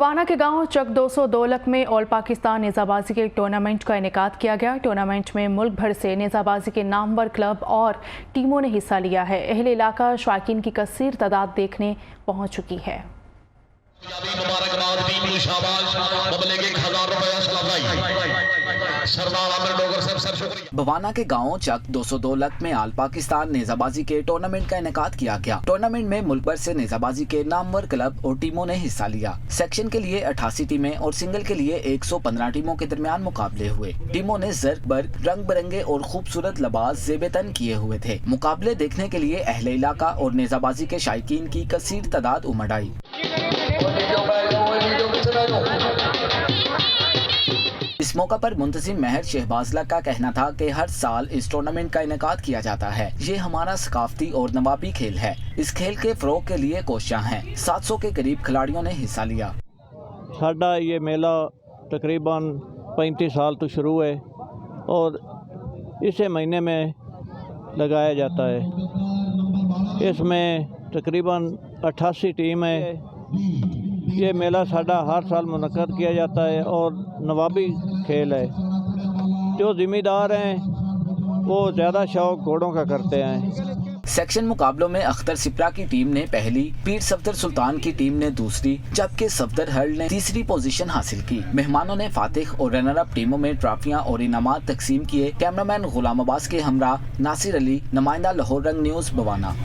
वाना के गांव चक 202 में ऑल पाकिस्तान नेज़ाबाजी के टूर्नामेंट का इनेकाद किया गया। टूर्नामेंट में मुल्क भर से नेज़ाबाजी के नामवर क्लब और टीमों ने हिस्सा लिया है। अहले इलाका शौकीन की कसीर तादाद देखने पहुंच चुकी है। बवाना के गांव चक 202 में आल पाकिस्तान नेज़ाबाजी के टूर्नामेंट का इनेकाद किया गया। टूर्नामेंट में मुल्क भर से नेज़ाबाजी के नामवर क्लब और टीमों ने हिस्सा लिया। सेक्शन के लिए 88 टीमें और सिंगल के लिए 115 टीमों के दरमियान मुकाबले हुए। टीमों ने जर्क बर्ग रंग बिरंगे और खूबसूरत लिबास ज़ेब-ए-तन किए हुए थे। मुकाबले देखने के लिए अहले इलाका और नेज़ाबाजी के शायकीन की कसीर तादाद उमड़ आई। इस मौका पर मुंतजिम महर शहबाजला का कहना था कि हर साल इस टूर्नामेंट का इनेकाद किया जाता है। ये हमारा सकाफती और नवाबी खेल है। इस खेल के फ़रोग़ के लिए कोशिशां हैं। 700 के करीब खिलाड़ियों ने हिस्सा लिया। साडा ये मेला तकरीबन 35 साल तो शुरू है और इसे महीने में लगाया जाता है। इसमें तकरीबन 88 टीम है। ये मेला साडा हर साल मुनक्कद किया जाता है और नवाबी खेल है। जो जिम्मेदार हैं वो ज़्यादा शौक घोड़ों का करते हैं। सेक्शन मुकाबलों में अख्तर सिपरा की टीम ने पहली, पीर सफदर सुल्तान की टीम ने दूसरी, जबकि सफदर हर्ल ने तीसरी पोजीशन हासिल की। मेहमानों ने फातिह और रनर अप टीमों में ट्रॉफियां और इनामात तकसीम किए। कैमरामैन गुलाम अब्बास के हमरा नासिर अली, नुमाइंदा लाहौर रंग न्यूज़ बवाना।